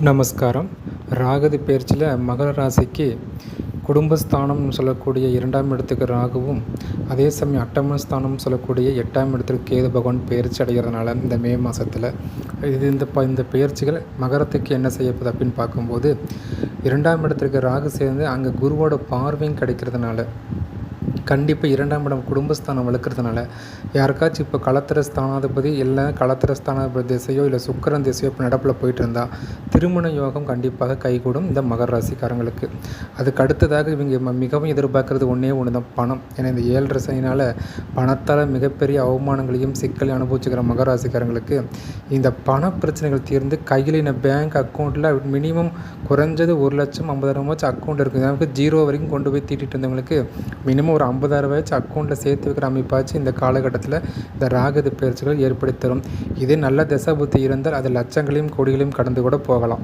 நமஸ்காரம். ராகு பெயர்ச்சியில் மகர ராசிக்கு குடும்பஸ்தானம்னு சொல்லக்கூடிய 2ஆம் இடத்துக்கு ராகுவும், அதே சமயம் அட்டமஸ்தானம் சொல்லக்கூடிய 8ஆம் இடத்துக்கு கேது பகவான் பெயர்ச்சி அடைகிறதுனால இந்த மே மாதத்தில் இந்த பெயர்ச்சிகள் மகரத்துக்கு என்ன செய்யப்படுது அப்படின்னு பார்க்கும்போது, 2ஆம் இடத்துக்கு ராகு சேர்ந்து அங்கே குருவோட பார்வையும் கிடைக்கிறதுனால கண்டிப்பாக 2ஆம் இடம் குடும்பஸ்தானம் வளர்க்குறதுனால யாருக்காச்சும் இப்போ களத்திர ஸ்தானாதிபதி இல்லை களத்திர ஸ்தானாதிபதி திசையோ இல்லை சுக்கிரன் திசையோ இப்போ நடப்பில் போயிட்டு இருந்தால் திருமண யோகம் கண்டிப்பாக கைகூடும் இந்த மகர ராசிக்காரங்களுக்கு. அதுக்கு அடுத்ததாக இவங்க மிகவும் எதிர்பார்க்குறது ஒன்றே ஒன்று தான், பணம். ஏன்னா இந்த 7.5 சனினால் பணத்தால் மிகப்பெரிய அவமானங்களையும் சிக்கலையும் அனுபவிச்சுக்கிற மகர ராசிக்காரங்களுக்கு இந்த பண பிரச்சனைகள் தீர்ந்து கையில் இந்த பேங்க் அக்கௌண்ட்டில் மினிமம் குறைஞ்சது 1,50,000 அக்கௌண்ட் இருக்குது. நமக்கு 0 வரைக்கும் கொண்டு போய் தீட்டிட்டு இருந்தவங்களுக்கு மினிமம் ஒரு 50,000 அக்கௌண்ட்டில் சேர்த்து வைக்கிற அமைப்பாச்சு இந்த காலகட்டத்தில் இந்த ராகு பெயர்ச்சிகள் ஏற்படுத்தி தரும். இதே நல்ல தசை புத்தி இருந்தால் அது லட்சங்களையும் கோடிகளையும் கடந்து கூட போகலாம்.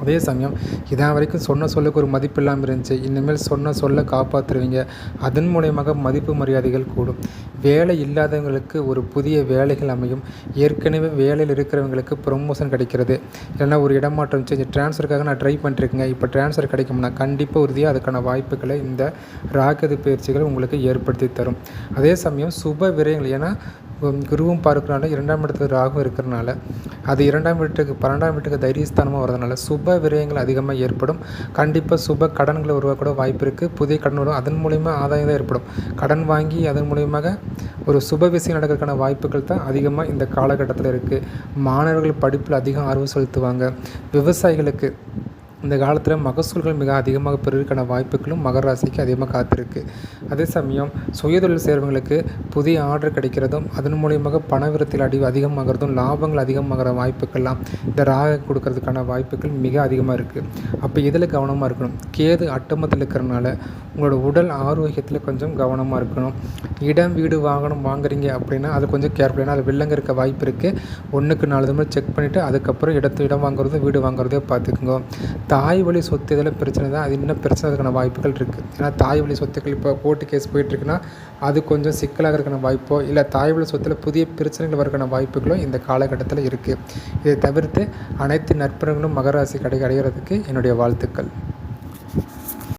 அதே சமயம் இதான் வரைக்கும் சொன்ன சொல்லுக்கு ஒரு மதிப்பு இல்லாமல் இருந்துச்சு, இனிமேல் சொன்ன சொல்ல காப்பாற்றுவீங்க. அதன் மூலயமாக மதிப்பு மரியாதைகள் கூடும். வேலை இல்லாதவங்களுக்கு ஒரு புதிய வேலைகள் அமையும். ஏற்கனவே வேலையில் இருக்கிறவங்களுக்கு ப்ரொமோஷன் கிடைக்கிறது. இல்லைன்னா ஒரு இடமாற்றம் ட்ரான்ஸ்ஃபருக்காக நான் ட்ரை பண்ணிருக்கேங்க, இப்போ ட்ரான்ஸ்ஃபர் கிடைக்கும்னா கண்டிப்பாக உறுதியாக அதுக்கான வாய்ப்புகளை இந்த ராகு பயிற்சிகள் உங்களுக்கு ஏற்படுத்தி தரும். அதே சமயம் சுப விரயங்கள், ஏன்னா குருவும் பார்க்கறனால 2ஆம் இடத்துக்கு ராகும் இருக்கிறனால அது 2ஆம் வீட்டுக்கு 12ஆம் வீட்டுக்கு தைரியஸ்தானமாக வரதுனால சுப விரயங்கள் அதிகமாக ஏற்படும். கண்டிப்பாக சுப கடன்களை உருவாக்க வாய்ப்பு இருக்குது. புதிய கடன் வரும், அதன் மூலிமா ஆதாயம் தான் ஏற்படும். கடன் வாங்கி அதன் மூலியமாக ஒரு சுப விஷயம் நடக்கிறதுக்கான வாய்ப்புகள் தான் அதிகமாக இந்த காலகட்டத்தில் இருக்குது. மாணவர்கள் படிப்பில் அதிகம் ஆர்வம் செலுத்துவாங்க. விவசாயிகளுக்கு இந்த காலத்தில் மகசூல்கள் மிக அதிகமாக பெறுவதற்கான வாய்ப்புகளும் மகர ராசிக்கு அதிகமாக காத்திருக்கு. அதே சமயம் சுயதொழில் சேர்வங்களுக்கு புதிய ஆர்டர் கிடைக்கிறதும் அதன் மூலியமாக பணவிரத்தில் அதிகமாகிறதும் லாபங்கள் அதிகமாகிற வாய்ப்புகள்லாம் இந்த ராகு கொடுக்கறதுக்கான வாய்ப்புகள் மிக அதிகமாக இருக்குது. அப்போ இதில் கவனமாக இருக்கணும். கேது அட்டமத்தில் இருக்கிறனால உங்களோட உடல் ஆரோக்கியத்தில் கொஞ்சம் கவனமாக இருக்கணும். இடம் வீடு வாங்கணும் வாங்குறீங்க அப்படின்னா அது கொஞ்சம் கேர்ஃபுல். ஏன்னா அது வில்லங்க இருக்க வாய்ப்பு இருக்குது. 1க்கு 4 தடவை செக் பண்ணிவிட்டு அதுக்கப்புறம் இடம் வாங்குறதும் வீடு வாங்குறதே பார்த்துக்குங்க. தாய் வழி சொத்து இதில் பிரச்சனை தான், அது இன்னும் பிரச்சனைக்கான வாய்ப்புகள் இருக்குது. ஏன்னா தாய் வழி சொத்துக்கள் இப்போ கோர்ட்டு கேஸ் போயிட்டுருக்குன்னா அது கொஞ்சம் சிக்கலாக இருக்கிற வாய்ப்போ இல்லை தாய் வழி சொத்தில் புதிய பிரச்சனைகள் வரக்கான வாய்ப்புகளும் இந்த காலகட்டத்தில் இருக்குது. இதை தவிர்த்து அனைத்து நற்பலன்களும் மகர ராசி அடைகிறதுக்கு என்னுடைய வாழ்த்துக்கள்.